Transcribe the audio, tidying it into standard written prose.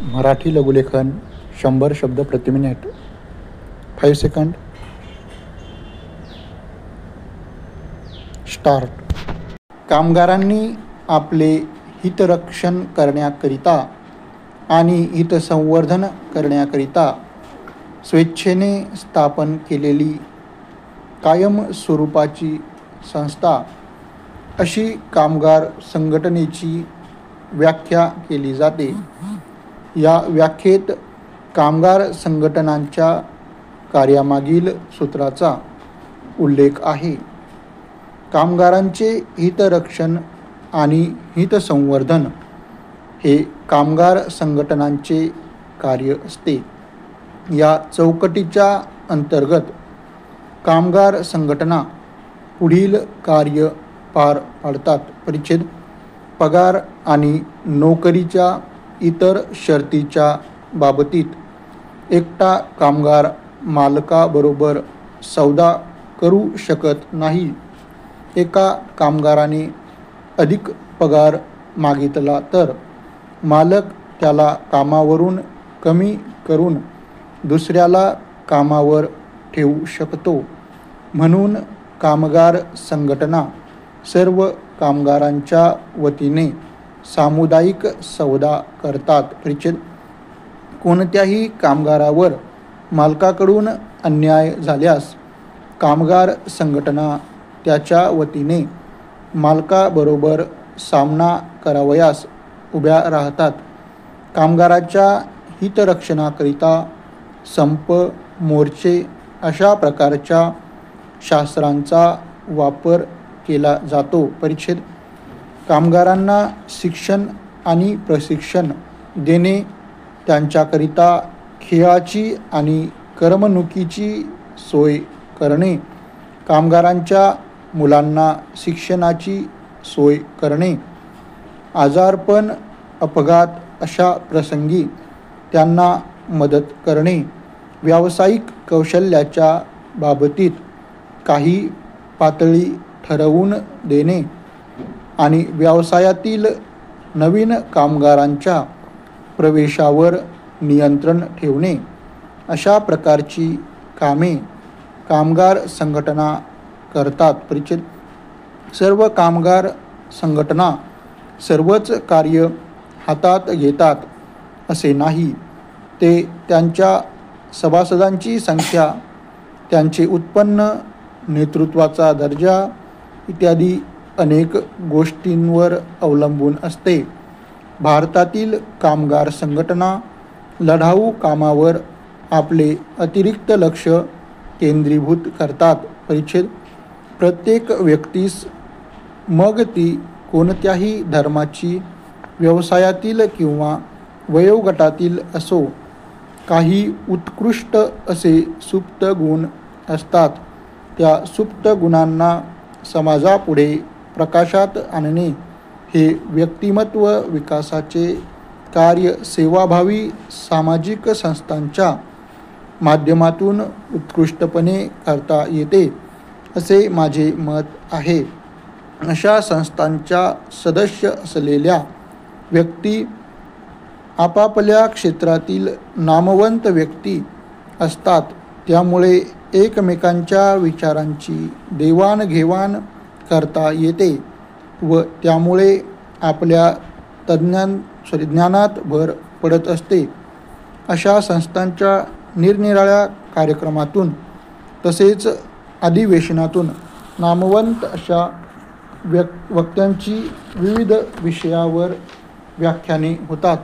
मराठी लघुलेखन 100 शब्द प्रति minute. 5 second. Start. कामगारांनी आपले हितरक्षण करण्याकरिता आणि हितसंवर्धन करण्याकरिता स्वेच्छेने स्थापन केलेली कायम स्वरूपाची संस्था अशी कामगार संघटनेची व्याख्या केली जाते. या व्याख्येत कामगार संघटनांच्या कार्यामागील सूत्राचा उल्लेख आहे. कामगारांचे हितरक्षण आणि हितसंवर्धन हे कामगार संघटनांचे कार्य असते. या चौकटीच्या अंतर्गत कामगार संघटना पुढील कार्य पार पाडतात. परिच्छेद. पगार आणि नोकरीच्या इतर शर्तीच्या बाबतीत एकटा कामगार मालकाबरोबर सौदा करू शकत नाही. एका कामगाराने अधिक पगार मागितला तर मालक त्याला कामावरून कमी करून दुसऱ्याला कामावर ठेवू शकतो. म्हणून कामगार संघटना सर्व कामगारांच्या वतीने सामुदायिक सौदा करतात. परिच्छेद. कोणत्याही कामगारावर मालकाकडून अन्याय झाल्यास कामगार संघटना त्याच्या वतीने मालकाबरोबर सामना करावयास उभ्या राहतात. कामगाराच्या हितरक्षणाकरिता संप, मोर्चे अशा प्रकारच्या शास्त्रांचा वापर केला जातो. परिच्छेद. कामगारांना शिक्षण आणि प्रशिक्षण देणे, त्यांच्याकरिता खेळाची आणि करमणुकीची सोय करणे, कामगारांच्या मुलांना शिक्षणाची सोय करणे, आजारपण, अपघात अशा प्रसंगी त्यांना मदत करणे, व्यावसायिक कौशल्याच्या बाबतीत काही पातळी ठरवून देणे आणि व्यवसायातील नवीन कामगारांच्या प्रवेशावर नियंत्रण ठेवणे अशा प्रकारची कामे कामगार संघटना करतात. परिच्छेद. सर्व कामगार संघटना सर्वच कार्य हातात घेतात असे नाही. ते त्यांच्या सभासदांची संख्या, त्यांचे उत्पन्न, नेतृत्वाचा दर्जा इत्यादी अनेक गोष्टींवर अवलंबून असते. भारतातील कामगार संघटना लढाऊ कामावर आपले अतिरिक्त लक्ष केंद्रीभूत करतात. परिच्छेद. प्रत्येक व्यक्तीस, मग ती कोणत्याही धर्माची, व्यवसायातील किंवा वयोगटातील असो, काही उत्कृष्ट असे सुप्त गुण असतात. त्या सुप्त गुणांना समाजापुढे प्रकाशात आणणे हे व्यक्तिमत्व विकासाचे कार्य सेवाभावी सामाजिक संस्थांच्या माध्यमातून उत्कृष्टपणे करता येते असे माझे मत आहे. अशा संस्थांच्या सदस्य असलेल्या व्यक्ती आपापल्या क्षेत्रातील नामवंत व्यक्ती असतात. त्यामुळे एकमेकांच्या विचारांची देवाणघेवाण करता येते व त्यामुळे आपल्या ज्ञानात भर पडत असते. अशा संस्थांच्या निरनिराळ्या कार्यक्रमातून तसेच अधिवेशनातून नामवंत अशा वक्त्यांची विविध विषयावर व्याख्याने होतात.